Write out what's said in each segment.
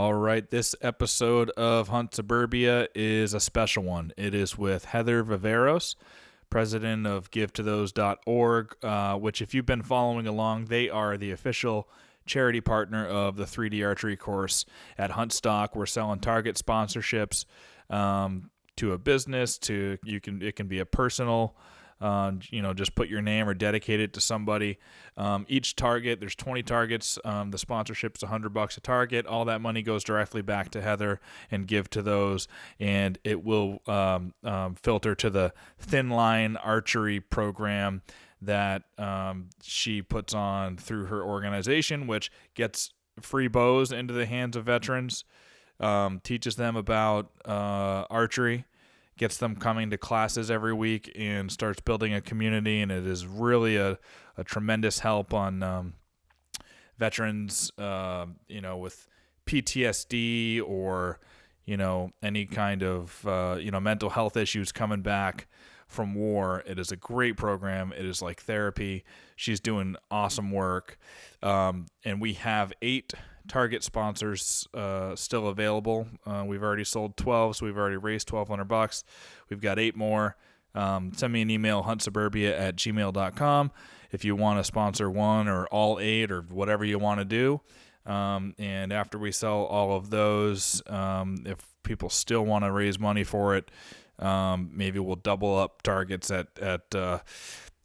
All right, this episode of Hunt Suburbia is a special one. It is with Heather Viveiros, president of GiveToThose.org, which if you've been following along, they are the official charity partner of the 3D archery course at HUNTSTOCK. We're selling target sponsorships to a business, it can be a personal, just put your name or dedicate it to somebody. Each target, there's 20 targets. The sponsorship's $100 a target. All that money goes directly back to Heather and Give to Those, and it will filter to the Thin Line Archery Program that she puts on through her organization, which gets free bows into the hands of veterans, teaches them about archery, gets them coming to classes every week, and starts building a community. And it is really a tremendous help on veterans, with PTSD or, any kind of, mental health issues coming back from war. It is a great program. It is like therapy. She's doing awesome work. And we have 8 target sponsors still available. We've already sold 12, so we've already raised $1,200. We've got 8 more. Send me an email, huntsuburbia@gmail.com, if you want to sponsor one or all 8 or whatever you want to do. And after we sell all of those, if people still want to raise money for it, maybe we'll double up targets at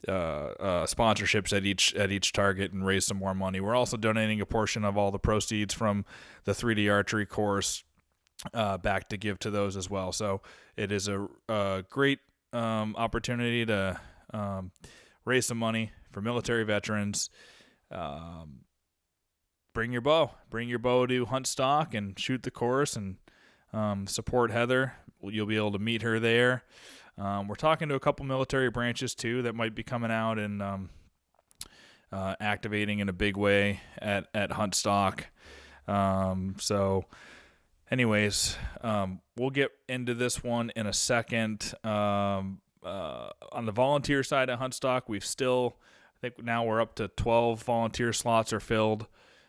sponsorships at each target and raise some more money. We're also donating a portion of all the proceeds from the 3D archery course back to Give to Those as well. So it is a great opportunity to raise some money for military veterans. Bring your bow to HUNTSTOCK and shoot the course and support Heather. You'll be able to meet her there. We're talking to a couple military branches too that might be coming out and activating in a big way at HUNTSTOCK. So anyways, we'll get into this one in a second. On the volunteer side at HUNTSTOCK, I think now we're up to 12 volunteer slots are filled.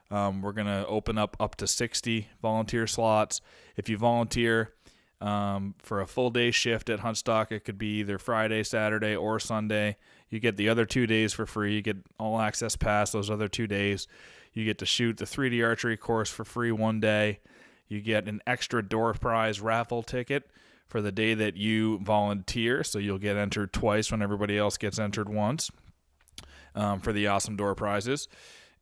We're going to open up to 60 volunteer slots. If you volunteer for a full day shift at HUNTSTOCK, it could be either Friday, Saturday, or Sunday. You get the other 2 days for free. You get all access pass those other 2 days. You get to shoot the 3D archery course for free one day. You get an extra door prize raffle ticket for the day that you volunteer, so you'll get entered twice when everybody else gets entered once for the awesome door prizes.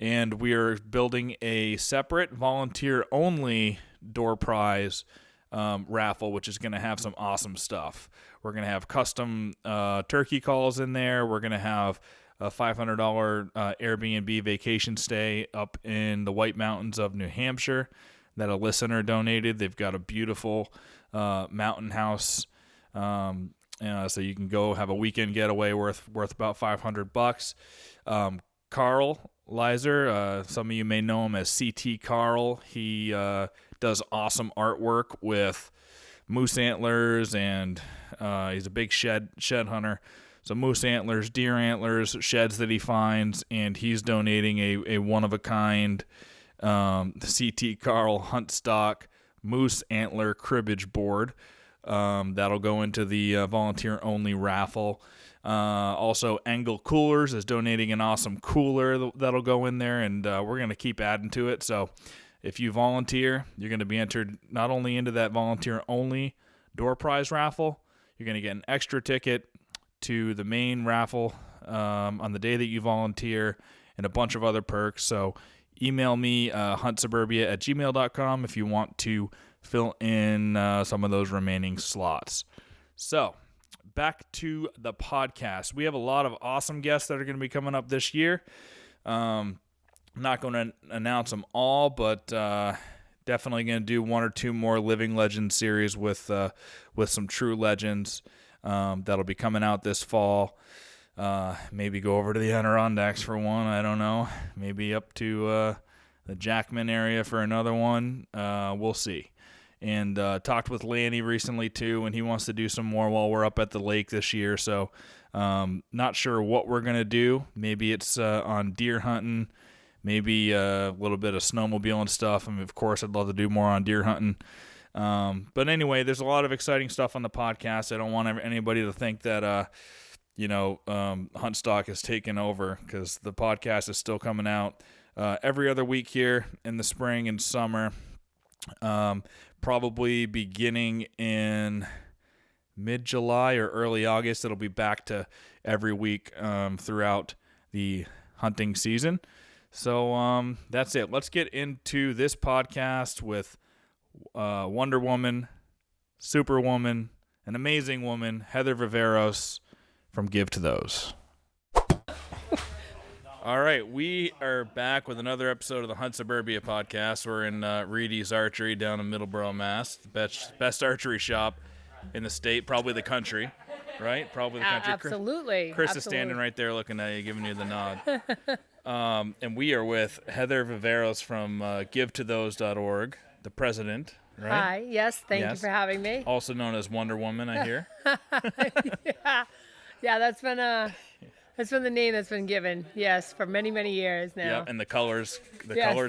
And we are building a separate volunteer-only door prize raffle, which is going to have some awesome stuff. We're going to have custom turkey calls in there. We're going to have a $500 Airbnb vacation stay up in the White Mountains of New Hampshire that a listener donated. They've got a beautiful mountain house, so you can go have a weekend getaway worth about $500. Carl Leiser, some of you may know him as CT Carl. He does awesome artwork with moose antlers, and he's a big shed hunter. So moose antlers, deer antlers, sheds that he finds, and he's donating a one-of-a-kind CT Carl HUNTSTOCK moose antler cribbage board. That'll go into the volunteer-only raffle. Also, Angle Coolers is donating an awesome cooler that'll go in there, and we're going to keep adding to it. So if you volunteer, you're going to be entered not only into that volunteer-only door prize raffle, you're going to get an extra ticket to the main raffle on the day that you volunteer, and a bunch of other perks. So email me, huntsuburbia@gmail.com, if you want to fill in some of those remaining slots. So back to the podcast. We have a lot of awesome guests that are going to be coming up this year. I'm not going to announce them all, but definitely going to do 1 or 2 more Living Legends series with some true legends that'll be coming out this fall. Maybe go over to the Adirondacks for one. I don't know. Maybe up to the Jackman area for another one. We'll see. And talked with Lanny recently too, and he wants to do some more while we're up at the lake this year. So not sure what we're going to do. Maybe it's on deer hunting. maybe a little bit of snowmobiling stuff. I mean, of course, I'd love to do more on deer hunting. But anyway, there's a lot of exciting stuff on the podcast. I don't want anybody to think that, HuntStock has taken over, because the podcast is still coming out every other week here in the spring and summer. Probably beginning in mid-July or early August, it'll be back to every week throughout the hunting season. So that's it. Let's get into this podcast with Wonder Woman, Superwoman, an amazing woman, Heather Viveiros from Give to Those. All right, we are back with another episode of the Hunt Suburbia podcast. We're in Reedy's Archery down in Middleborough, Mass. The best archery shop in the state, probably the country, right? Probably the country. Absolutely. Chris is standing right there looking at you, giving you the nod. And we are with Heather Viveiros from GiveToThose.org, the president, right? Hi, yes, thank you for having me. Also known as Wonder Woman, I hear. Yeah, that's been the name that's been given, yes, for many, many years now. Yeah, and the colors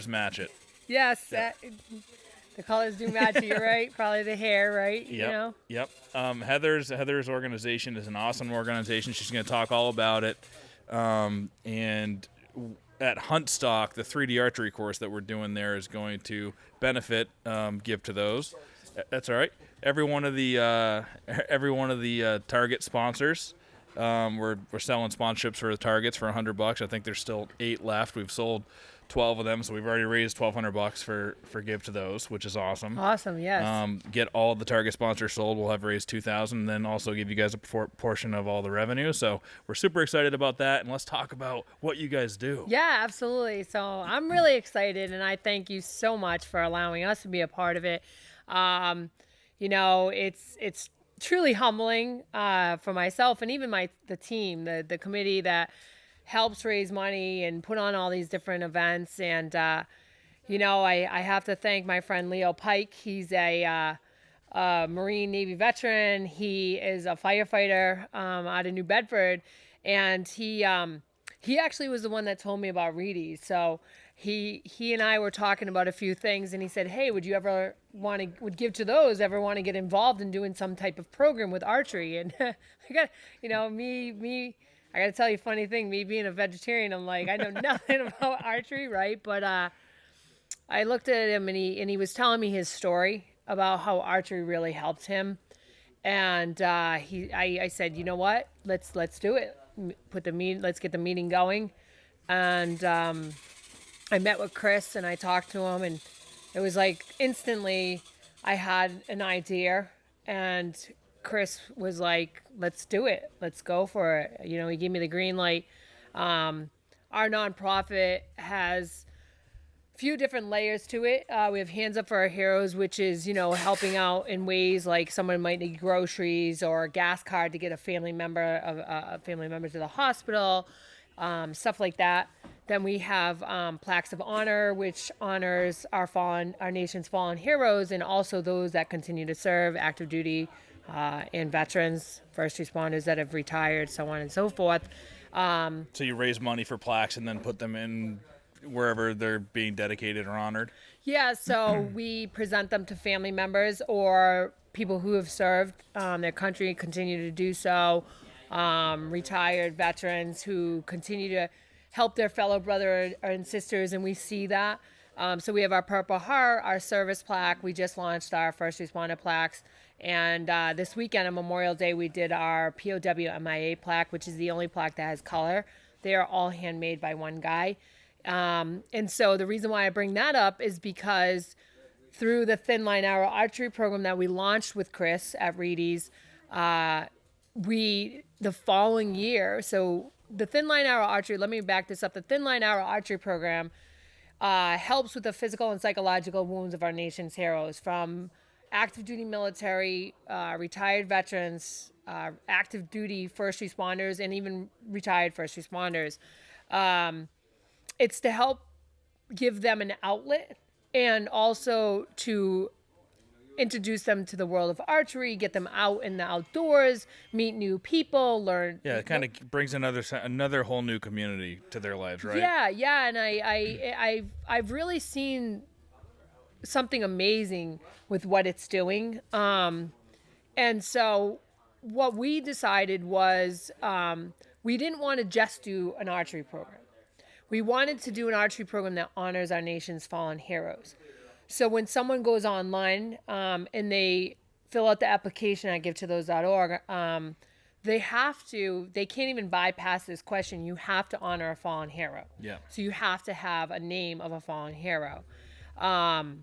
match it. Yes, the colors do match it, you're right. Probably the hair, right? Yep, you know? Yep. Heather's organization is an awesome organization. She's going to talk all about it. And at HUNTSTOCK, the 3D archery course that we're doing there is going to benefit Give to Those. That's all right. Every one of the target sponsors. We're selling sponsorships for the targets for $100. I think there's still 8 left. We've sold 12 of them, so we've already raised $1,200 for Give to Those, which is awesome. Awesome, yes. Get all the target sponsors sold. We'll have raised $2,000, and then also give you guys a portion of all the revenue. So we're super excited about that, and let's talk about what you guys do. Yeah, absolutely. So I'm really excited, and I thank you so much for allowing us to be a part of it. It's truly humbling for myself and even the team, the committee that helps raise money and put on all these different events. And, I have to thank my friend Leo Pike. He's a Marine Navy veteran. He is a firefighter out of New Bedford. And he actually was the one that told me about Reedy's. So he and I were talking about a few things, and he said, hey, would Give to Those ever want to get involved in doing some type of program with archery? And I got to tell you a funny thing, me being a vegetarian, I'm like, I know nothing about archery, right? But I looked at him, and he was telling me his story about how archery really helped him. And I said, you know what, let's do it. Let's get the meeting going. And I met with Chris, and I talked to him, and it was like instantly I had an idea, and Chris was like, let's do it. Let's go for it. He gave me the green light. Our nonprofit has a few different layers to it. We have Hands Up for Our Heroes, which is, helping out in ways like someone might need groceries or a gas card to get a family member to the hospital, stuff like that. Then we have Plaques of Honor, which honors our nation's fallen heroes, and also those that continue to serve, active duty, and veterans, first responders that have retired, so on and so forth. So you raise money for plaques and then put them in wherever they're being dedicated or honored? Yeah, so we present them to family members or people who have served their country, continue to do so, retired veterans who continue to help their fellow brother and sisters, and we see that. So we have our Purple Heart, our service plaque. We just launched our first responder plaques. And this weekend on Memorial Day, we did our POW MIA plaque, which is the only plaque that has color. They are all handmade by one guy. And so the reason why I bring that up is because through the Thin Line Archery Program that we launched with Chris at Reedy's, the following year, so the Thin Line Archery, let me back this up. The Thin Line Archery Program helps with the physical and psychological wounds of our nation's heroes, from active duty military, retired veterans, active duty first responders, and even retired first responders. It's to help give them an outlet and also to introduce them to the world of archery, get them out in the outdoors, meet new people, learn. Yeah, it kind of brings another whole new community to their lives, right? Yeah, and I've really seen something amazing with what it's doing. And so what we decided was we didn't want to just do an archery program. We wanted to do an archery program that honors our nation's fallen heroes. So when someone goes online and they fill out the application at giveto-those.org, they can't even bypass this question. You have to honor a fallen hero. Yeah. So you have to have a name of a fallen hero. And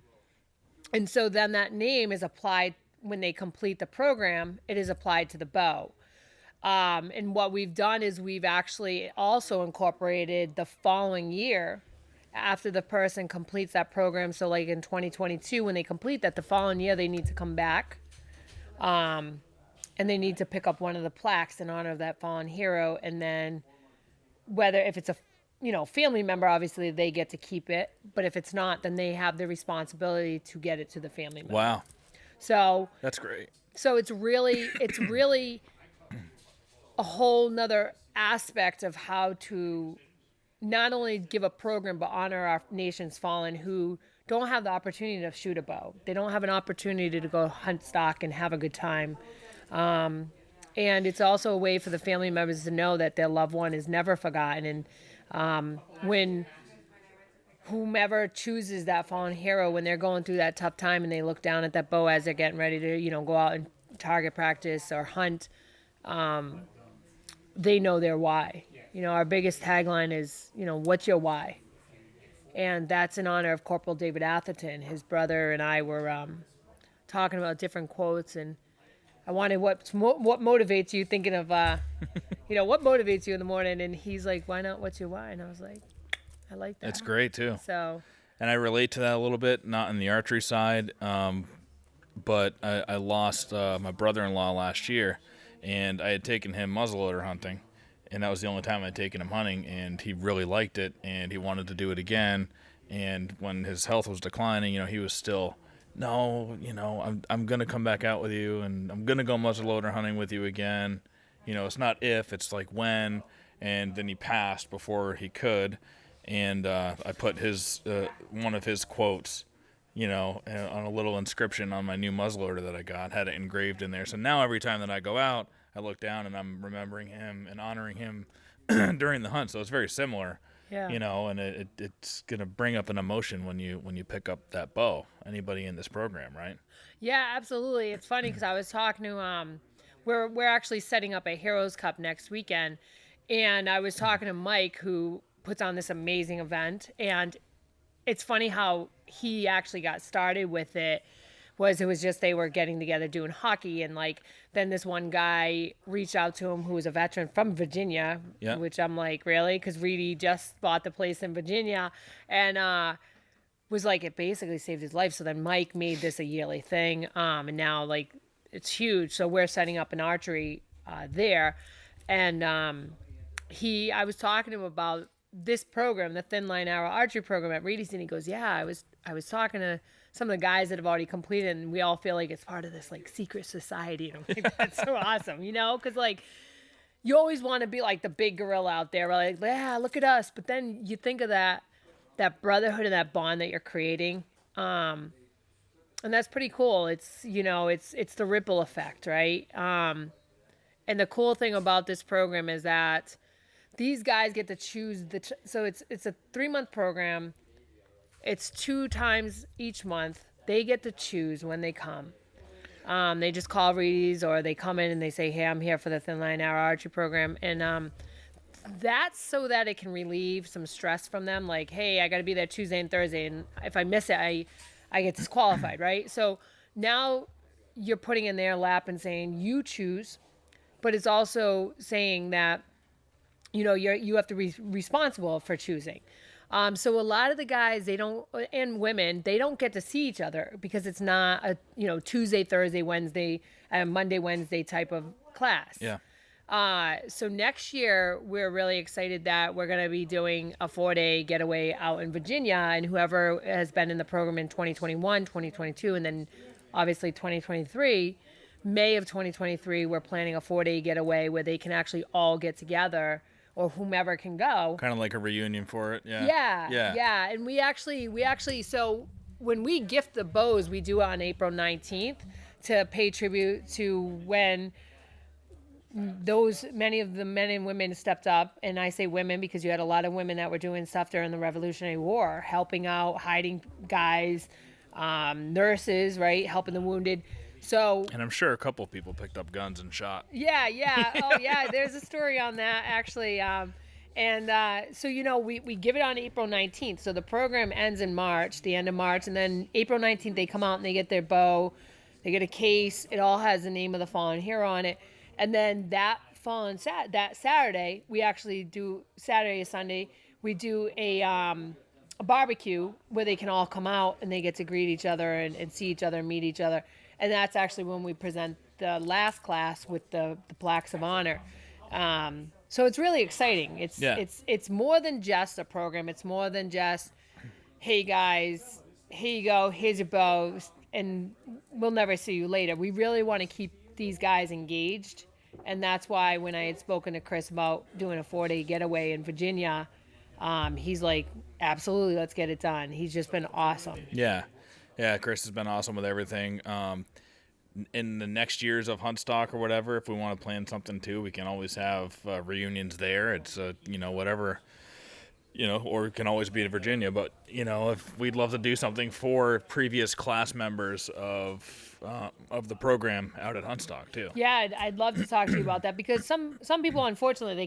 so then that name is applied when they complete the program, it is applied to the bow. And what we've done is we've actually also incorporated the following year after the person completes that program. So like in 2022, when they complete that, the following year, they need to come back. And they need to pick up one of the plaques in honor of that fallen hero. And then if it's a family member, obviously they get to keep it. But if it's not, then they have the responsibility to get it to the family member. Wow. So that's great. So it's really a whole nother aspect of how to not only give a program, but honor our nation's fallen who don't have the opportunity to shoot a bow. They don't have an opportunity to go hunt stock and have a good time. And it's also a way for the family members to know that their loved one is never forgotten. And when whomever chooses that fallen hero, when they're going through that tough time and they look down at that bow as they're getting ready to, go out and target practice or hunt, they know their why. Our biggest tagline is, what's your why? And that's in honor of Corporal David Atherton. His brother and I were talking about different quotes, and I wanted what motivates you, thinking of, what motivates you in the morning? And he's like, why not what's your why? And I was like, I like that. That's great too. So, and I relate to that a little bit, not in the archery side, but I lost my brother-in-law last year, and I had taken him muzzleloader hunting, and that was the only time I'd taken him hunting, and he really liked it, and he wanted to do it again. And when his health was declining, he was still, no, I'm gonna come back out with you, and I'm gonna go muzzleloader hunting with you again. It's not if, it's like when. And then he passed before he could. And I put his one of his quotes, on a little inscription on my new muzzleloader that I got, had it engraved in there. So now every time that I go out, I look down and I'm remembering him and honoring him during the hunt. So it's very similar, and it's gonna bring up an emotion when you pick up that bow. Anybody in this program, right? Yeah, absolutely. It's funny because I was talking to we're actually setting up a Heroes Cup next weekend, and I was talking to Mike, who puts on this amazing event, and it's funny how he actually got started with it. It was just they were getting together doing hockey, and then this one guy reached out to him who was a veteran from Virginia, which I'm like, really? Because Reedy just bought the place in Virginia, and was like, it basically saved his life. So then Mike made this a yearly thing, and now it's huge. So we're setting up an archery there, and I was talking to him about this program, the Thin Line Archery Program at Reedy's, and he goes, yeah, I was talking to some of the guys that have already completed, and we all feel like it's part of this secret society. And I'm like, that's so awesome, because you always want to be the big gorilla out there, yeah, look at us. But then you think of that brotherhood and that bond that you're creating, and that's pretty cool. It's it's the ripple effect, right? And the cool thing about this program is that these guys get to choose so it's a 3-month program. It's 2 times each month. They get to choose when they come. They just call Reedy's, or they come in and they say, hey, I'm here for the Thin Line Archery Program. And that's so that it can relieve some stress from them. Hey, I got to be there Tuesday and Thursday, and if I miss it, I get disqualified, right? So now you're putting in their lap and saying, you choose, but it's also saying that, you have to be responsible for choosing. So a lot of the guys, and women, they don't get to see each other because it's not a, Tuesday, Thursday, Wednesday, Monday, Wednesday type of class. Yeah. So next year, we're really excited that we're going to be doing a 4-day getaway out in Virginia, and whoever has been in the program in 2021, 2022, and then obviously 2023, May of 2023, we're planning a 4-day getaway where they can actually all get together, or whomever can go. Kind of like a reunion for it. Yeah. And we actually, so when we gift the bows, we do it on April 19th to pay tribute to when many of the men and women stepped up. And I say women because you had a lot of women that were doing stuff during the Revolutionary War, helping out, hiding guys, nurses, right, helping the wounded. So, And I'm sure a couple of people picked up guns and shot. yeah. Oh, yeah. There's a story on that, actually. So, we give it on April 19th. So the program ends in March, the end of March. And then April 19th, they come out and they get their bow. They get a case. It all has the name of the fallen hero on it. And then that Saturday, we actually do, Saturday or Sunday, we do a barbecue where they can all come out and they get to greet each other and see each other and meet each other. And that's actually when we present the last class with the plaques of honor. So it's really exciting. It's more than just a program. It's more than just, hey guys, here you go, here's your bow, and we'll never see you later. We really want to keep these guys engaged. And that's why when I had spoken to Chris about doing a 4-day getaway in Virginia, he's like, absolutely, let's get it done. He's just been awesome. Yeah, Chris has been awesome with everything. In the next years of Huntstock or whatever, if we want to plan something too, we can always have reunions there. It's whatever, or it can always be in Virginia. But if we'd love to do something for previous class members of the program out at Huntstock too. Yeah, I'd love to talk to you about that, because some people, unfortunately, they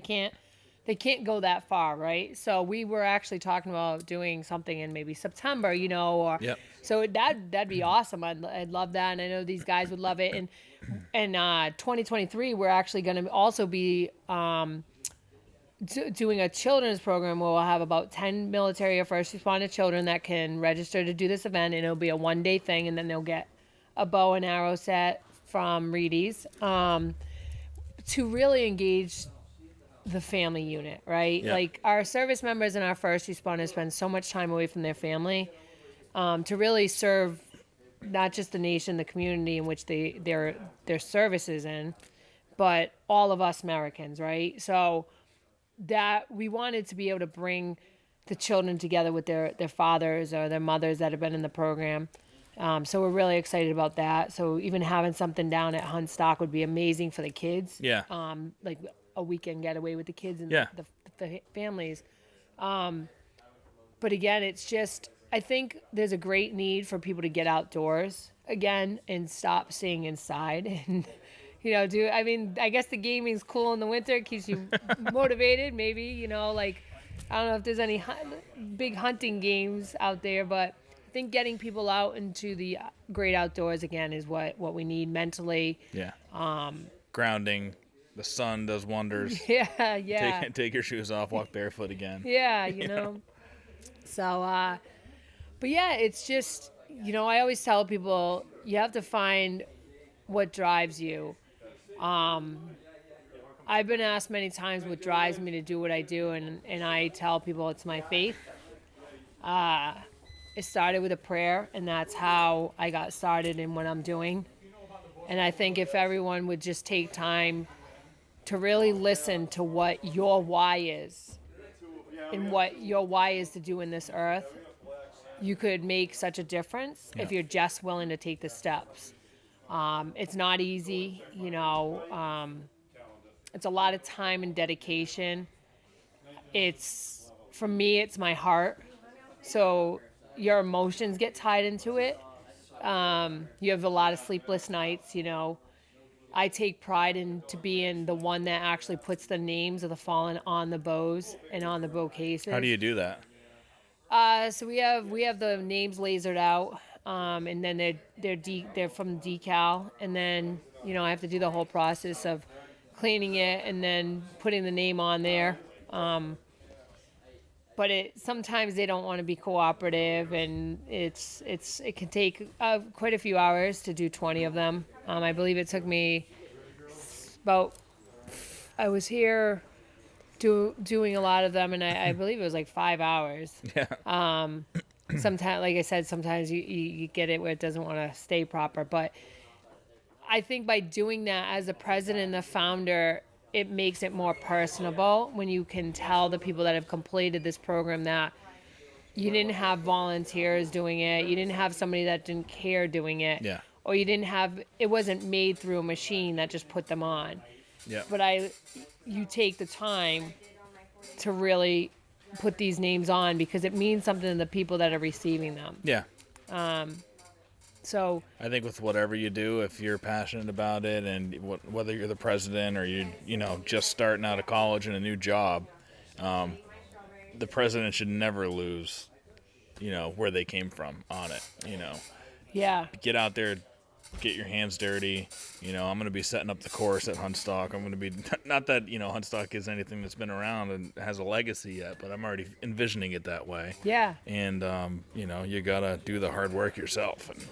can't go that far, right? So we were actually talking about doing something in maybe September, or Yep. So that'd be awesome. I'd love that, and I know these guys would love it. And 2023, we're actually going to also be doing a children's program where we'll have about 10 military or first responder children that can register to do this event, and it'll be a 1-day thing, and then they'll get a bow and arrow set from Reedy's to really engage the family unit, right? Yeah. Like, our service members and our first responders spend so much time away from their family to really serve not just the nation, the community in which their service is in, but all of us Americans, right? So that we wanted to be able to bring the children together with their fathers or their mothers that have been in the program. So we're really excited about that. So even having something down at Huntstock would be amazing for the kids. Yeah. Like a weekend getaway with the kids and the families. But again, it's just, I think there's a great need for people to get outdoors again and stop staying inside and, I guess the gaming's cool in the winter. It keeps you motivated, maybe, I don't know if there's any big hunting games out there, but I think getting people out into the great outdoors again is what we need mentally. Yeah. Grounding. The sun does wonders. Yeah. Take your shoes off, walk barefoot again. Yeah, So, but yeah, it's just, I always tell people you have to find what drives you. I've been asked many times what drives me to do what I do, and I tell people it's my faith. It started with a prayer, and that's how I got started in what I'm doing. And I think if everyone would just take time to really listen to what your why is and what your why is to do in this earth, you could make such a difference if you're just willing to take the steps. It's not easy, it's a lot of time and dedication. For me, it's my heart. So your emotions get tied into it. You have a lot of sleepless nights, I take pride in to being the one that actually puts the names of the fallen on the bows and on the bow cases. How do you do that? So we have the names lasered out, and then they're from decal, and then I have to do the whole process of cleaning it and then putting the name on there. But sometimes they don't want to be cooperative, and it can take quite a few hours to do 20 of them. I believe it took me I was here doing a lot of them, and I believe it was like 5 hours. Yeah. sometimes, like I said, sometimes you get it where it doesn't want to stay proper. But I think by doing that as the president and the founder, it makes it more personable when you can tell the people that have completed this program that you didn't have volunteers doing it, you didn't have somebody that didn't care doing it, Yeah. or it wasn't made through a machine that just put them on. Yeah. But you take the time to really put these names on because it means something to the people that are receiving them. Yeah. So I think with whatever you do, if you're passionate about it, and whether you're the president or just starting out of college and a new job, the president should never lose, where they came from on it. yeah, Get out there, get your hands dirty. I'm going to be setting up the course at HUNTSTOCK. I'm going to be, not that, HUNTSTOCK is anything that's been around and has a legacy yet, but I'm already envisioning it that way. yeah. And, you got to do the hard work yourself and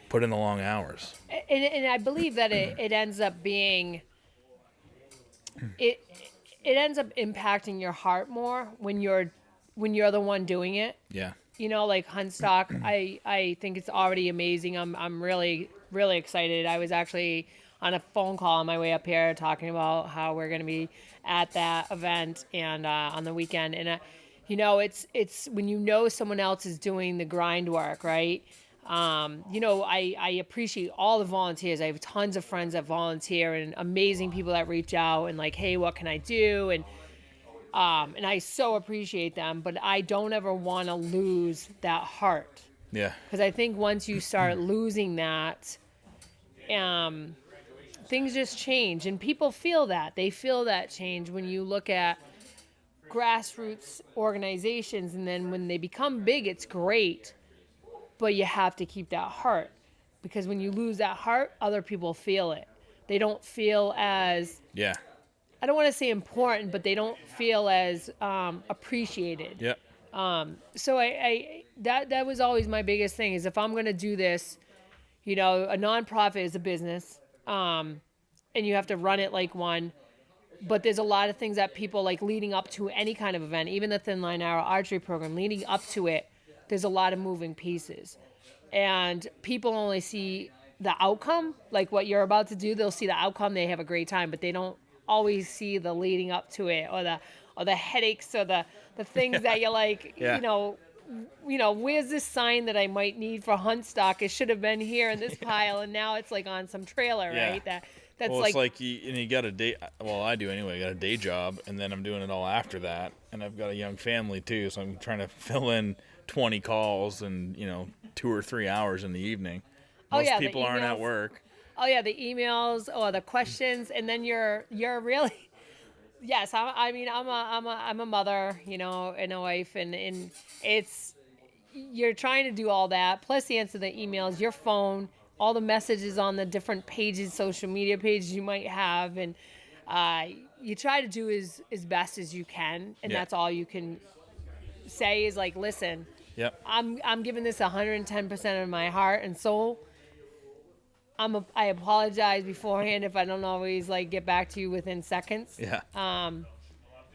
put in the long hours. And I believe that it ends up being, it ends up impacting your heart more when you're the one doing it. Yeah. Like HUNTSTOCK, I think it's already amazing. I'm really, really excited. I was actually on a phone call on my way up here talking about how we're going to be at that event and on the weekend. And, it's when someone else is doing the grind work, right? I appreciate all the volunteers. I have tons of friends that volunteer and amazing people that reach out and like, hey, what can I do? And I so appreciate them, but I don't ever want to lose that heart. Yeah. Because I think once you start losing that, things just change, and people feel that. They feel that change when you look at grassroots organizations, and then when they become big, it's great, but you have to keep that heart, because when you lose that heart, other people feel it. They don't feel as... Yeah. I don't want to say important, but they don't feel as appreciated. Yeah. So that was always my biggest thing is if I'm going to do this, a nonprofit is a business, and you have to run it like one. But there's a lot of things that people like leading up to any kind of event, even the Thin Line Archery Program, leading up to it, there's a lot of moving pieces. And people only see the outcome, like what you're about to do. They'll see the outcome, they have a great time, but they don't always see the leading up to it or the headaches or the things that you're like, where's this sign that I might need for HUNTSTOCK? It should have been here in this pile, and now it's like on some trailer, right? That's well, like... it's like you got a day. Well, I do anyway. I got a day job, and then I'm doing it all after that, and I've got a young family too, so I'm trying to fill in 20 calls and 2 or 3 hours in the evening. Most people aren't at work. Oh yeah, the emails or the questions, and then you're really... Yes, I'm a mother, and a wife, and it's, you're trying to do all that, plus answer the emails, your phone, all the messages on the different pages, social media pages you might have, and you try to do as best as you can, and that's all you can say is like, listen, I'm giving this 110% of my heart and soul. I apologize beforehand if I don't always like get back to you within seconds. Yeah.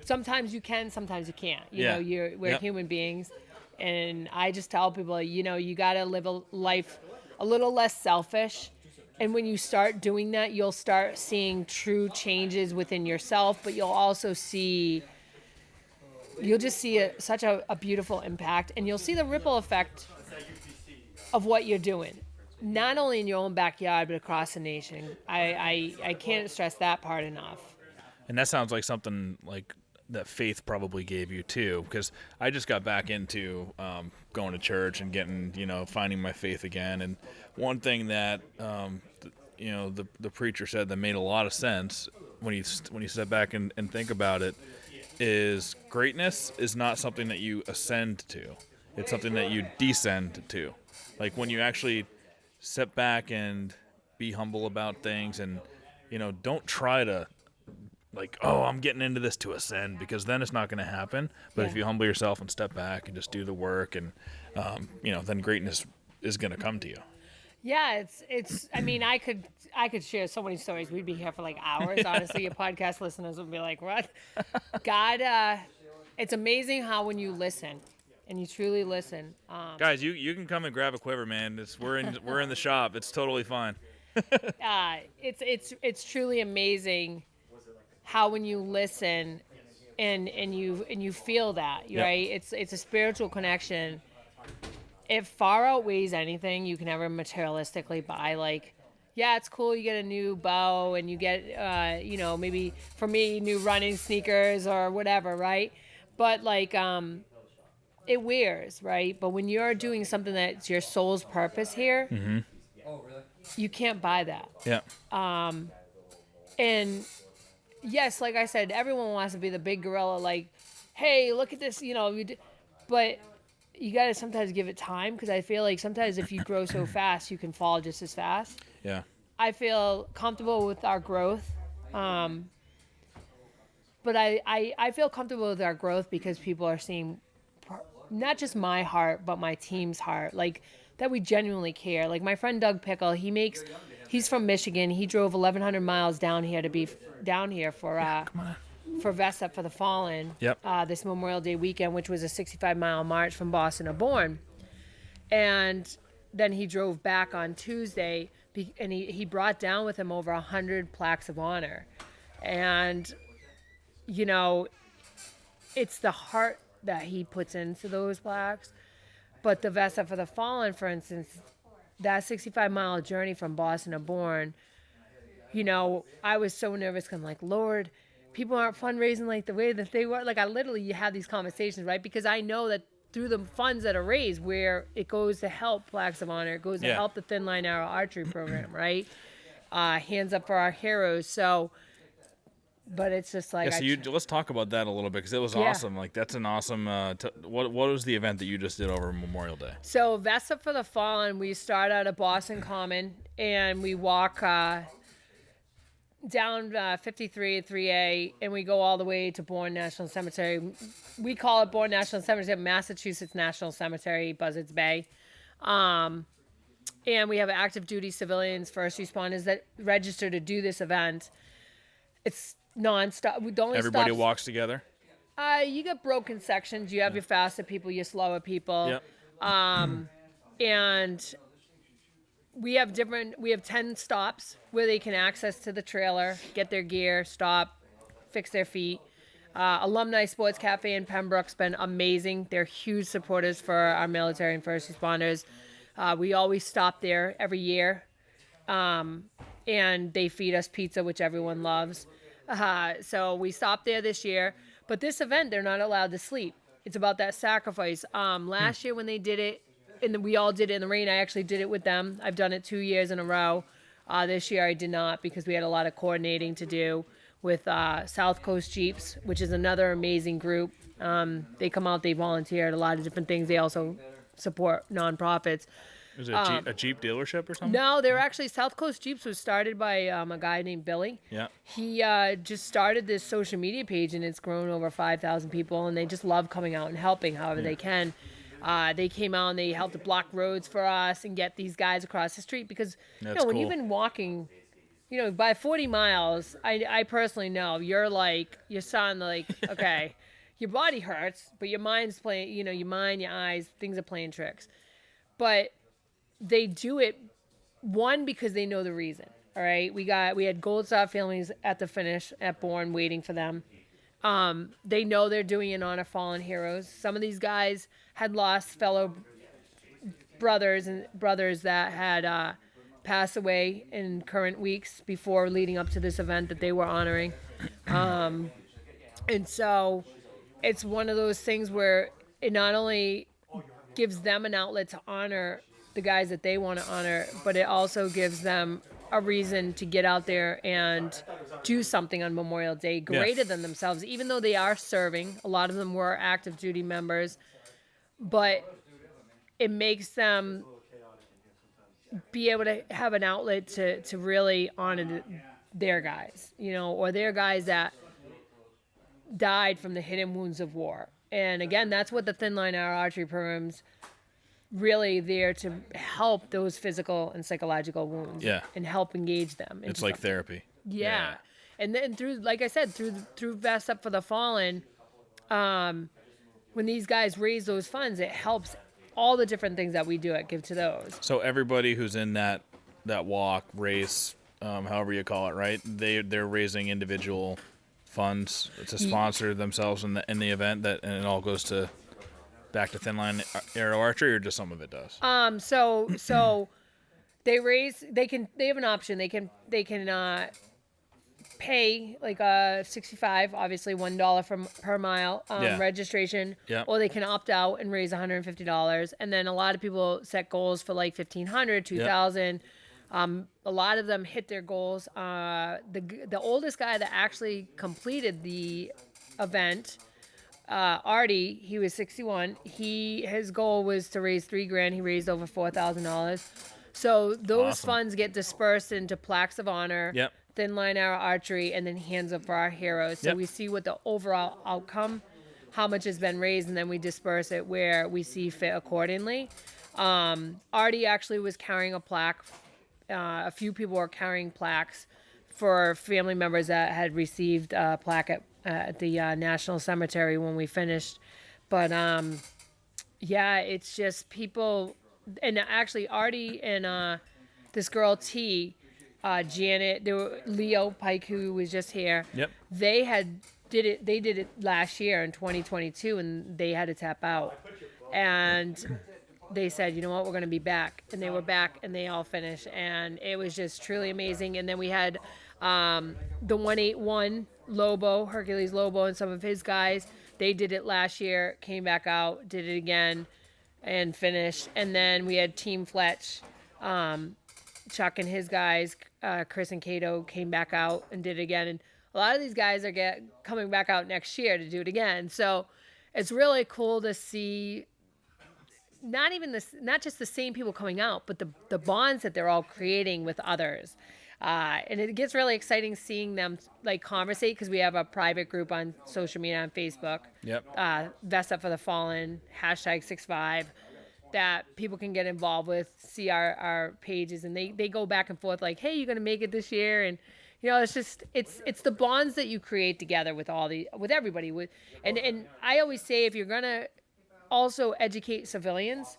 Sometimes you can, sometimes you can't. We're human beings, and I just tell people, you got to live a life a little less selfish. And when you start doing that, you'll start seeing true changes within yourself, but you'll just see such a beautiful impact, and you'll see the ripple effect of what you're doing. Not only in your own backyard, but across the nation. I can't stress that part enough. And that sounds like something like that faith probably gave you too, because I just got back into going to church and getting, finding my faith again. And one thing that, the preacher said that made a lot of sense when you step back and think about it is greatness is not something that you ascend to. It's something that you descend to. Like when you actually sit back and be humble about things, and don't try to like, oh, I'm getting into this to ascend, because then it's not going to happen. But if you humble yourself and step back and just do the work, and then greatness is going to come to you. Yeah, it's I mean, I could share so many stories. We'd be here for like hours. Honestly, your podcast listeners would be like, what? God, it's amazing how when you listen and you truly listen. Guys, you can come and grab a quiver, man. We're in the shop. It's totally fine. It's truly amazing how when you listen and you feel that, Yep. right? It's a spiritual connection. It far outweighs anything you can ever materialistically buy. Like, yeah, it's cool. You get a new bow and you get, maybe for me, new running sneakers or whatever, right? But like, it wears, right? But when you're doing something that's your soul's purpose here, you can't buy that. Yeah. And yes, like I said, everyone wants to be the big gorilla, like, hey, look at this, but you got to sometimes give it time, because I feel like sometimes if you grow so fast, you can fall just as fast. Yeah. I feel comfortable with our growth. But I feel comfortable with our growth because people are seeing not just my heart, but my team's heart, like that we genuinely care. Like my friend Doug Pickle, he's from Michigan. He drove 1,100 miles down here to be down here for Vest Up for the Fallen. Yep. This Memorial Day weekend, which was a 65-mile march from Boston to Bourne. And then he drove back on Tuesday, and he brought down with him over 100 plaques of honor. And, it's the heart that he puts into those plaques. But the Vest Up for the Fallen, for instance, that 65-mile journey from Boston to Bourne, I was so nervous. 'Cause I'm like, Lord, people aren't fundraising like the way that they were. Like, you have these conversations, right? Because I know that through the funds that are raised, where it goes to help Plaques of Honor, it goes to help the Thin Line Archery Program, right? Hands Up for Our Heroes. So, but it's just like... let's talk about that a little bit, because it was awesome. Like, that's an awesome... what was the event that you just did over Memorial Day? So, Vest Up for the Fallen, we start out at Boston Common, and we walk... down 53 at 3A, and we go all the way to Bourne National Cemetery. We call it Bourne National Cemetery, Massachusetts National Cemetery, Buzzards Bay. And we have active duty civilians, first responders that register to do this event. It's nonstop. Everybody walks together? You get broken sections. You have your faster people, your slower people. Yep. And we have 10 stops where they can access to the trailer, get their gear, stop, fix their feet. Alumni Sports Cafe in Pembroke's been amazing. They're huge supporters for our military and first responders. We always stop there every year. And they feed us pizza, which everyone loves. So we stopped there this year. But this event, they're not allowed to sleep. It's about that sacrifice. Last year when they did it, and we all did it in the rain, I actually did it with them. I've done it 2 years in a row. This year I did not, because we had a lot of coordinating to do with South Coast Jeeps, which is another amazing group. They come out, they volunteer at a lot of different things. They also support nonprofits. Is it a Jeep dealership or something? No, they're actually... South Coast Jeeps was started by a guy named Billy. Yeah. He just started this social media page, and it's grown over 5,000 people, and they just love coming out and helping however they can. They came out and they helped to block roads for us and get these guys across the street, because when you've been walking, by 40 miles, I personally know you're starting to like, okay, your body hurts, but your mind's playing, your mind, your eyes, things are playing tricks. But they do it, one, because they know the reason. All right, we had Gold Star families at the finish at Bourne waiting for them. They know they're doing it in honor of fallen heroes. Some of these guys had lost fellow brothers that had passed away in current weeks before leading up to this event that they were honoring. And so it's one of those things where it not only gives them an outlet to honor the guys that they want to honor, but it also gives them a reason to get out there and do something on Memorial Day greater than themselves, even though they are serving. A lot of them were active duty members, but it makes them be able to have an outlet to really honor their guys, or their guys that died from the hidden wounds of war. And again, that's what the Thin Line Archery Program's really there to help those physical and psychological wounds and help engage them. It's like therapy. Yeah. And then through, like I said, through Vest Up for the Fallen, when when these guys raise those funds, it helps all the different things that we do at Give to Those. So everybody who's in that walk, race, however you call it, right? They're raising individual funds to sponsor themselves in the event, and it all goes back to Thin Line Arrow Archery, or just some of it does? So they have an option. They can pay like $65, obviously $1 per mile registration, or they can opt out and raise $150. And then a lot of people set goals for like $1,500, $2,000. A lot of them hit their goals. The oldest guy that actually completed the event, Artie, he was 61. His goal was to raise $3,000. He raised over $4,000. So those funds get dispersed into plaques of honor, Thin Line Arrow Archery, and then hands up for our heroes. So we see what the overall outcome, how much has been raised, and then we disperse it where we see fit accordingly. Artie actually was carrying a plaque. A few people were carrying plaques for family members that had received a plaque at the National Cemetery when we finished. But it's just people, and actually Artie and this girl T, Janet, there were Leo Pike, who was just here. They did it last year in 2022, and they had to tap out. And they said, you know what, we're going to be back. And they were back, and they all finished. And it was just truly amazing. And then we had the 181 Lobo, Hercules Lobo, and some of his guys. They did it last year, came back out, did it again, and finished. And then we had Team Fletch, Chuck and his guys, Chris and Cato, came back out and did it again. And a lot of these guys are coming back out next year to do it again. So it's really cool to see not just the same people coming out, but the bonds that they're all creating with others. And it gets really exciting seeing them like conversate, because we have a private group on social media on Facebook. Vest Up for the Fallen, #65, that people can get involved with, see our pages, and they go back and forth like, hey, you're gonna make it this year. And it's just it's the bonds that you create together with everybody. And I always say, if you're gonna also educate civilians,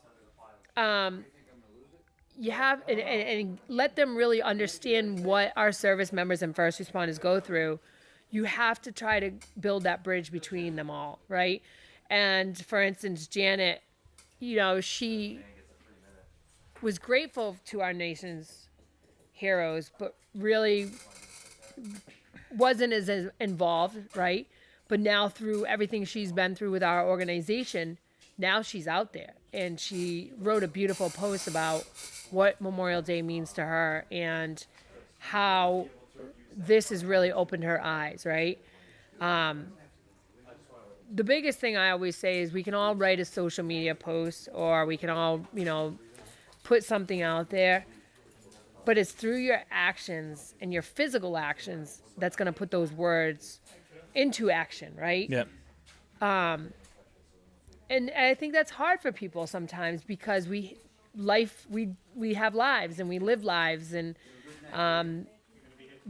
you have and let them really understand what our service members and first responders go through. You have to try to build that bridge between them all, right? And for instance, Janet, she was grateful to our nation's heroes, but really wasn't as involved, right? But now, through everything she's been through with our organization, now she's out there, and she wrote a beautiful post about what Memorial Day means to her and how this has really opened her eyes, right? The biggest thing I always say is we can all write a social media post, or we can all, put something out there, but it's through your actions and your physical actions that's going to put those words into action, right? And I think that's hard for people sometimes, because we have lives and we live lives. And the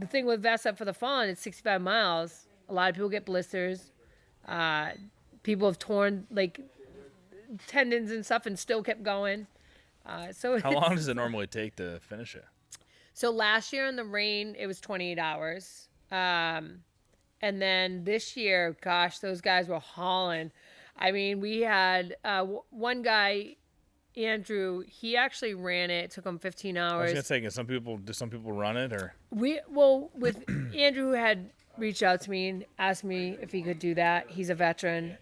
thing with Vest Up for the Fallen, it's 65 miles. A lot of people get blisters. People have torn like tendons and stuff and still kept going. So how long does it normally take to finish it? So last year in the rain, it was 28 hours. And then this year, gosh, those guys were hauling. I mean, we had one guy, Andrew, he actually ran it. It took him 15 hours. I was going to say, do some people run it? Or with Andrew, who had reached out to me and asked me if he could do that. He's a veteran.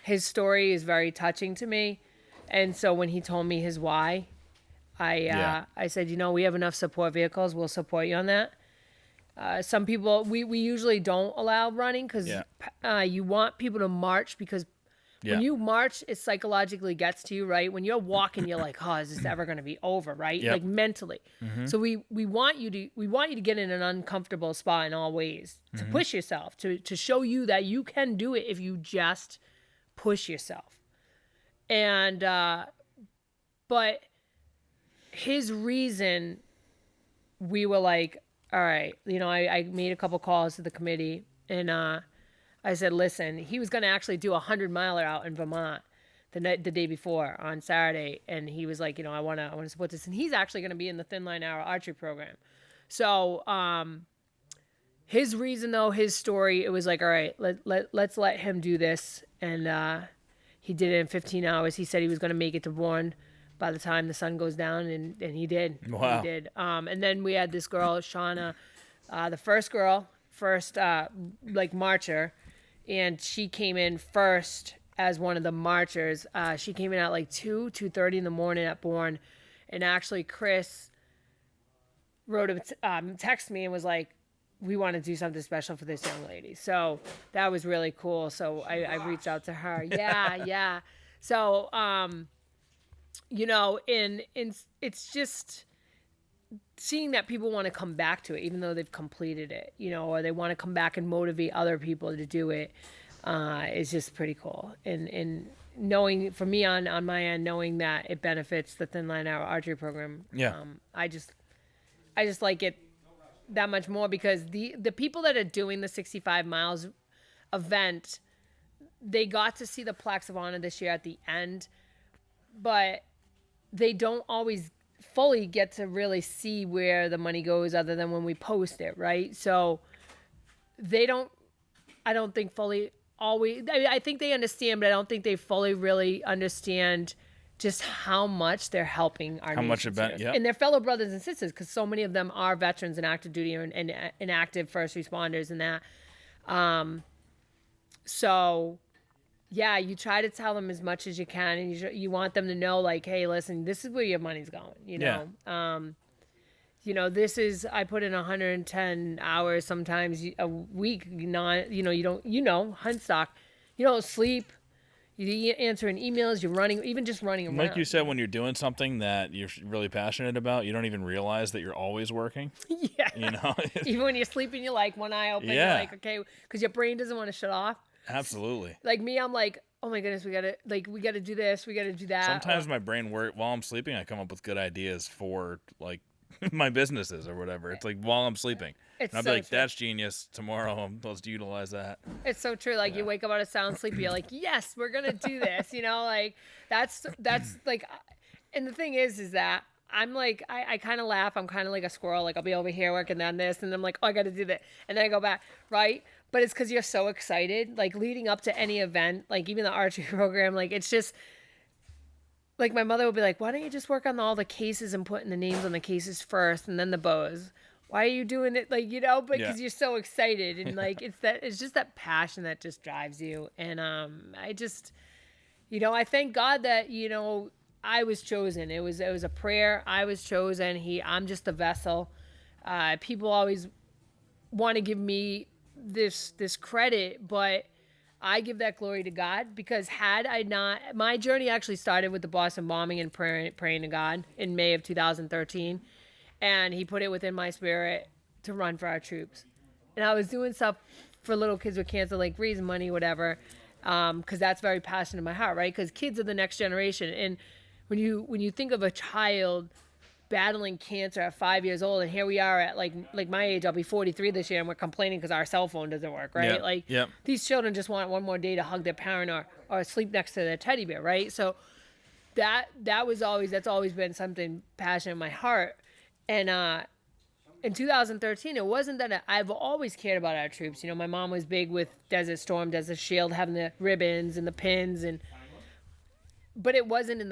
His story is very touching to me. And so when he told me his why, I said, we have enough support vehicles. We'll support you on that. Some people, we usually don't allow running, because you want people to march, because when you march, it psychologically gets to you, right? When you're walking, you're like, oh, is this ever going to be over, right? Like mentally. So we want you to get in an uncomfortable spot in all ways, to push yourself, to show you that you can do it if you just push yourself. And but his reason, we were like, all right, I made a couple calls to the committee, and I said, listen, he was going to actually do a 100-miler out in Vermont the day before on Saturday. And he was like, I want to support this. And he's actually going to be in the Thin Line Archery Program. So, his reason though, his story, it was like, all right, let's let him do this. And, he did it in 15 hours. He said he was going to make it to Bourne by the time the sun goes down. And he did. Wow. He did. And then we had this girl, Shauna, the first marcher. And she came in first as one of the marchers. She came in at like 2:30 in the morning at Bourne. And actually Chris wrote text me and was like, we want to do something special for this young lady. So that was really cool. So I reached out to her. Yeah. So, and it's just seeing that people want to come back to it, even though they've completed it, or they want to come back and motivate other people to do it, is just pretty cool. And knowing, for me on my end, knowing that it benefits the Thin Line Archery Program. Yeah. I just like it that much more because the people that are doing the 65 miles event, they got to see the plaques of honor this year at the end, but they don't always fully get to really see where the money goes other than when we post it, right? So I don't think fully always, I think they understand, but I don't think they fully really understand just how much they're helping our nation and their fellow brothers and sisters, because so many of them are veterans and active duty and active first responders and that. So, yeah, you try to tell them as much as you can, and you want them to know, like, hey, listen, this is where your money's going. This is, I put in 110 hours sometimes a week. You don't hunt stock, you don't sleep. You're answering emails, you're running, even just running around. Like you said, when you're doing something that you're really passionate about, you don't even realize that you're always working. Yeah. Even when you're sleeping, you're like, one eye open, you're like, okay, because your brain doesn't want to shut off. Absolutely. Like me, I'm like, oh my goodness, we gotta do this, we gotta do that. Sometimes my brain while I'm sleeping, I come up with good ideas for like my businesses or whatever. It's like while I'm sleeping. And I'll be like, that's genius. Tomorrow, let's utilize that. It's so true. Like you wake up out of sound sleep, you're like, yes, we're gonna do this. Like that's like, and the thing is that I'm like, I kind of laugh. I'm kind of like a squirrel. Like I'll be over here working on this, and I'm like, oh, I got to do that, and then I go back, right? But it's because you're so excited, like leading up to any event, like even the archery program. Like it's just. Like my mother would be like, why don't you just work on all the cases and putting the names on the cases first and then the bows? Why are you doing it? Like, because you're so excited and like, it's just that passion that just drives you. And, I just, I thank God that, I was chosen. It was a prayer. I was chosen. I'm just a vessel. People always want to give me this credit, but I give that glory to God, because had I not, my journey actually started with the Boston bombing and praying to God in May of 2013. And he put it within my spirit to run for our troops. And I was doing stuff for little kids with cancer, like raising money, whatever. Cause that's very passionate in my heart, right? Cause kids are the next generation. And when you think of a child battling cancer at 5 years old, and here we are at like my age, I'll be 43 this year, and we're complaining because our cell phone doesn't work, right? These children just want one more day to hug their parent or sleep next to their teddy bear, right? So that's always been something passionate in my heart. And in 2013, it wasn't that I've always cared about our troops. My mom was big with Desert Storm, Desert Shield, having the ribbons and the pins, but it wasn't in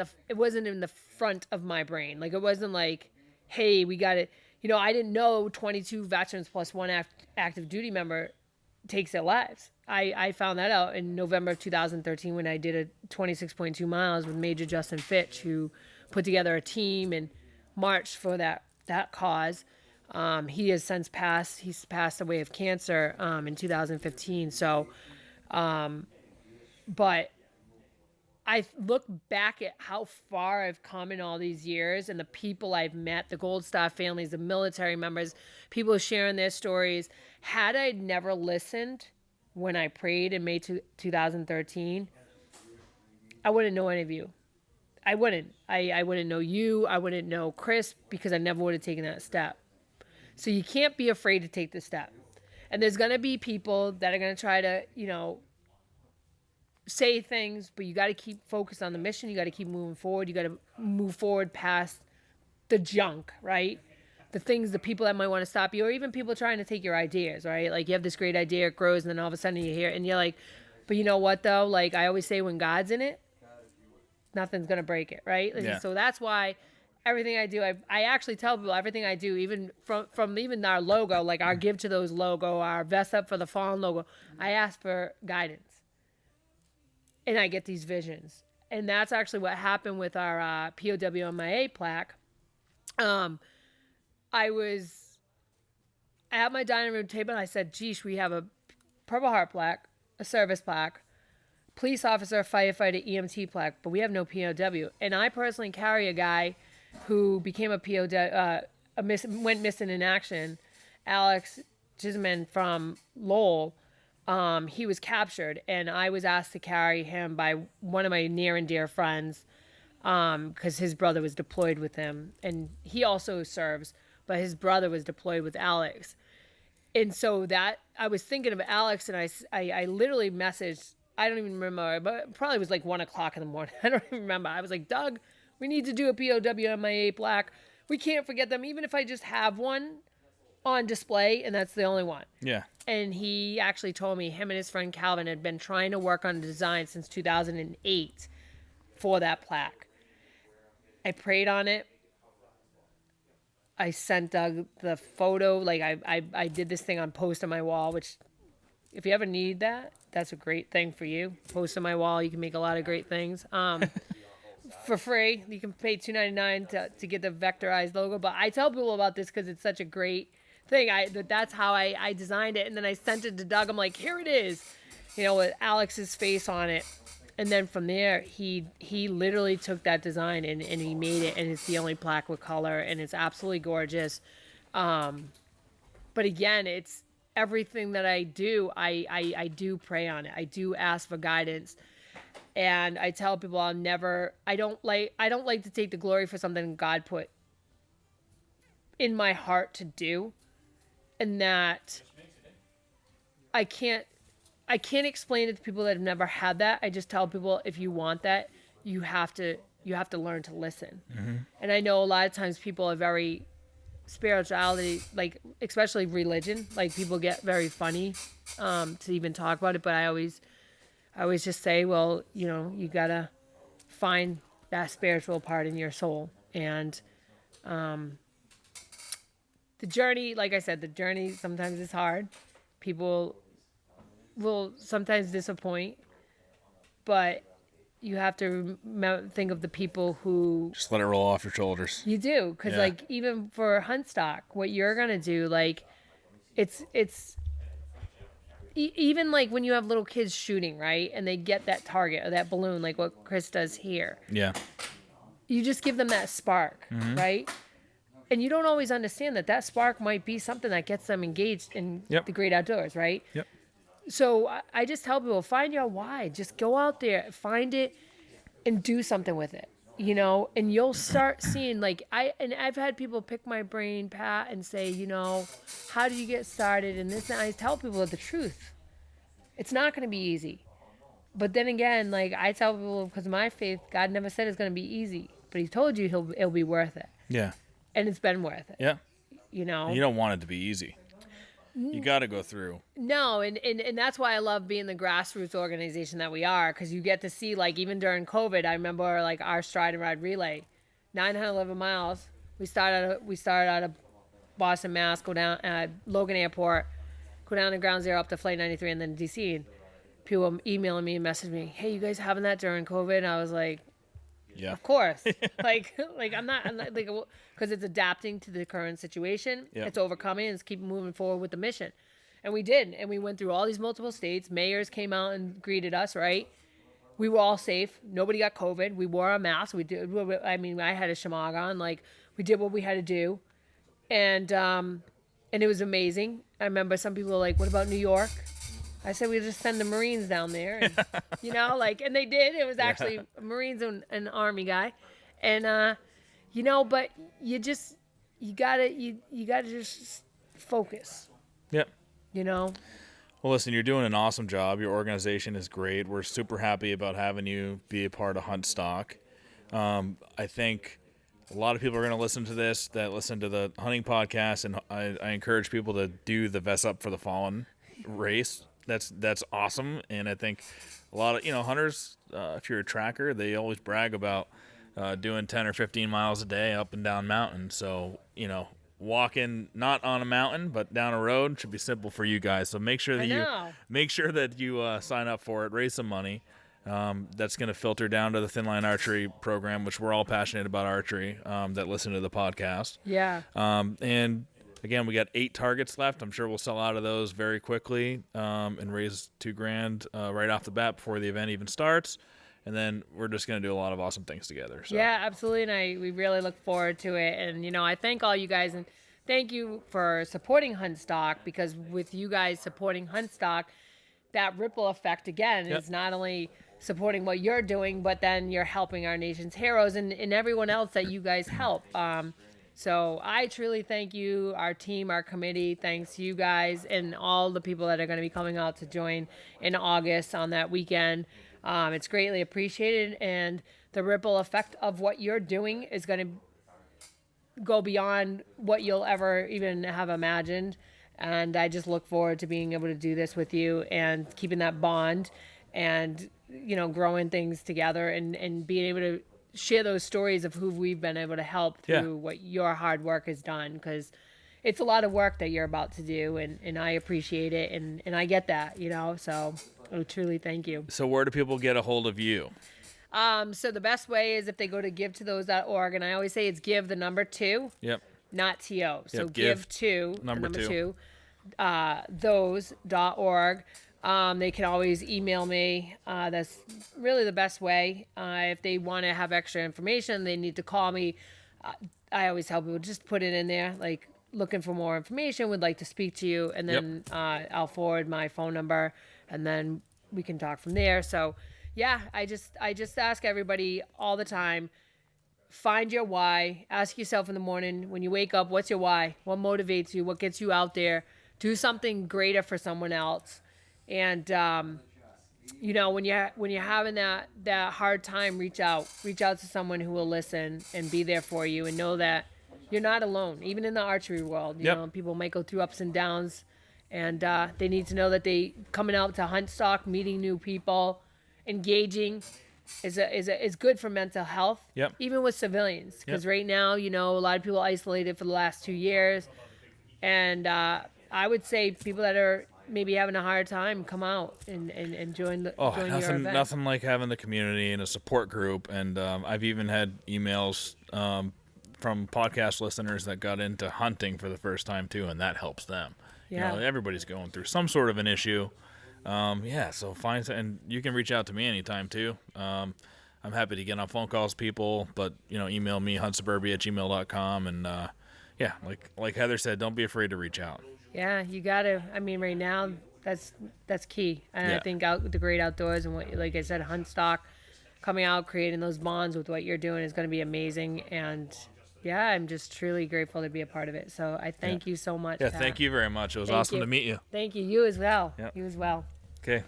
the front of my brain. Like it wasn't like, hey, we got it. I didn't know 22 veterans plus one active duty member takes their lives. I found that out in November of 2013 when I did a 26.2 miles with Major Justin Fitch, who put together a team and marched for that cause. He has since passed. He's passed away of cancer in 2015. So, but I look back at how far I've come in all these years and the people I've met, the Gold Star families, the military members, people sharing their stories. Had I never listened when I prayed in May 2013, I wouldn't know any of you. I wouldn't. I wouldn't know you. I wouldn't know Chris, because I never would have taken that step. So you can't be afraid to take the step. And there's going to be people that are going to try to, say things, but you got to keep focused on the mission. You got to keep moving forward. You got to move forward past the junk, right? The things, the people that might want to stop you, or even people trying to take your ideas, right? Like you have this great idea, it grows, and then all of a sudden you hear it and you're like, but you know what though? Like I always say, when God's in it, nothing's going to break it, right? Yeah. So that's why everything I do, I actually tell people everything I do, even from even our logo, like our Give to Those logo, our Vest Up for the Fallen logo, I ask for guidance. And I get these visions. And that's actually what happened with our POWMIA plaque. I was at my dining room table and I said, geesh, we have a Purple Heart plaque, a service plaque, police officer, firefighter, EMT plaque, but we have no POW. And I personally carry a guy who became a POW, went missing in action, Alex Gisman from Lowell. He was captured, and I was asked to carry him by one of my near and dear friends, because his brother was deployed with him, and he also serves, but his brother was deployed with Alex. And so that I was thinking of Alex, and I literally messaged, I don't even remember, but it probably was like 1:00 in the morning. I don't even remember. I was like, Doug, we need to do a POWMIA plaque. We can't forget them, even if I just have one on display, and that's the only one. Yeah. And he actually told me him and his friend Calvin had been trying to work on a design since 2008 for that plaque. I prayed on it. I sent Doug the photo. Like I did this thing on post on my wall, which if you ever need that, that's a great thing for you. Post on my wall. You can make a lot of great things. For free. You can pay $2.99 to get the vectorized logo. But I tell people about this because it's such a great thing. That's how I designed it. And then I sent it to Doug. I'm like, here it is, with Alex's face on it. And then from there, he literally took that design and he made it. And it's the only plaque with color. And it's absolutely gorgeous. But again, it's everything that I do. I do pray on it. I do ask for guidance. And I tell people I don't like to take the glory for something God put in my heart to do. And that I can't explain it to people that have never had that. I just tell people, if you want that, you have to learn to listen. Mm-hmm. And I know a lot of times people are very spirituality, like especially religion, like people get very funny to even talk about it. But I always just say, well, you gotta find that spiritual part in your soul. And the journey, like I said, sometimes is hard. People will sometimes disappoint, but you have to think of the people who just let it roll off your shoulders. You do, because like even for HUNTSTOCK, what you're gonna do, like it's even like when you have little kids shooting, right, and they get that target or that balloon, like what Chris does here. Yeah. You just give them that spark, mm-hmm. right? And you don't always understand that spark might be something that gets them engaged in the great outdoors, right? Yep. So I just tell people, find your why. Just go out there, find it, and do something with it, and you'll start seeing, like, I've had people pick my brain, Pat, and say, how did you get started? And this, and I tell people the truth. It's not going to be easy. But then again, like, I tell people, because of my faith, God never said it's going to be easy, but he told you it'll be worth it. Yeah. And it's been worth it. Yeah. You don't want it to be easy. You got to go through. No, and that's why I love being the grassroots organization that we are, because you get to see, like, even during COVID, I remember, like, our Stride and Ride relay, 911 miles. We started out of Boston, Mass, go down Logan Airport, go down to Ground Zero up to Flight 93, and then DC. And people were emailing me and messaging me, hey, you guys having that during COVID? And I was like, yeah, of course. like I'm not like, because it's adapting to the current situation. Yep. It's overcoming and it's keep moving forward with the mission. And we did. And we went through all these multiple states. Mayors came out and greeted us, right? We were all safe. Nobody got COVID. We wore our masks. I had a shemagh on. Like, we did what we had to do. And it was amazing. I remember some people were like, what about New York? I said, we just send the Marines down there, and, and they did. It was actually a Marines and an Army guy. And, but you gotta just focus. Yep. you know. Well, listen, you're doing an awesome job. Your organization is great. We're super happy about having you be a part of HUNTSTOCK. I think a lot of people are going to listen to this that listen to the hunting podcast, and I encourage people to do the Vest Up for the Fallen race. That's awesome, and I think a lot of hunters, if you're a tracker, they always brag about doing 10 or 15 miles a day up and down mountains. So walking not on a mountain but down a road should be simple for you guys. So make sure that you sign up for it, raise some money. That's going to filter down to the Thin Line Archery Program, which we're all passionate about archery, that listen to the podcast. Yeah. And again, we got 8 targets left. I'm sure we'll sell out of those very quickly, and raise $2,000 right off the bat before the event even starts. And then we're just going to do a lot of awesome things together. So. Yeah, absolutely. And we really look forward to it. And, I thank all you guys, and thank you for supporting HUNTSTOCK, because with you guys supporting HUNTSTOCK, that ripple effect, again, is not only supporting what you're doing, but then you're helping our nation's heroes and everyone else that you guys help. So I truly thank you, our team, our committee. Thanks you guys and all the people that are going to be coming out to join in August on that weekend. It's greatly appreciated, and the ripple effect of what you're doing is going to go beyond what you'll ever even have imagined. And I just look forward to being able to do this with you and keeping that bond and, growing things together and being able to share those stories of who we've been able to help through what your hard work has done, because it's a lot of work that you're about to do, and I appreciate it, and I get that, so I truly thank you. So where do people get a hold of you? So the best way is if they go to givetothose.org, and I always say it's give the number 2. Yep. Not T-O. So give to number 2. Those.org. They can always email me. That's really the best way. If they want to have extra information, they need to call me. I always tell people, just put it in there, like looking for more information, would like to speak to you, and then I'll forward my phone number, and then we can talk from there. So yeah, I just ask everybody all the time, find your why. Ask yourself in the morning when you wake up, what's your why? What motivates you? What gets you out there? Do something greater for someone else. And when you're having that hard time, reach out to someone who will listen and be there for you, and know that you're not alone. Even in the archery world, people might go through ups and downs, and they need to know that they coming out to HUNTSTOCK, meeting new people, engaging is good for mental health. Yep. Even with civilians, because right now, a lot of people isolated for the last 2 years, and I would say people that are maybe having a hard time, come out and join your event. Nothing like having the community and a support group. And I've even had emails from podcast listeners that got into hunting for the first time too, and that helps them. Yeah. Everybody's going through some sort of an issue. So and you can reach out to me anytime too. I'm happy to get on phone calls, people, but email me huntsuburbia@gmail.com, and like Heather said, don't be afraid to reach out. Yeah, you gotta. I mean, right now that's key, and I think the great outdoors and what, like I said, HUNTSTOCK coming out, creating those bonds with what you're doing is going to be amazing. And I'm just truly grateful to be a part of it. So I thank you so much. Yeah, Pat. thank you very much. It was awesome to meet you. Thank you. You as well. Yeah. You as well. Okay.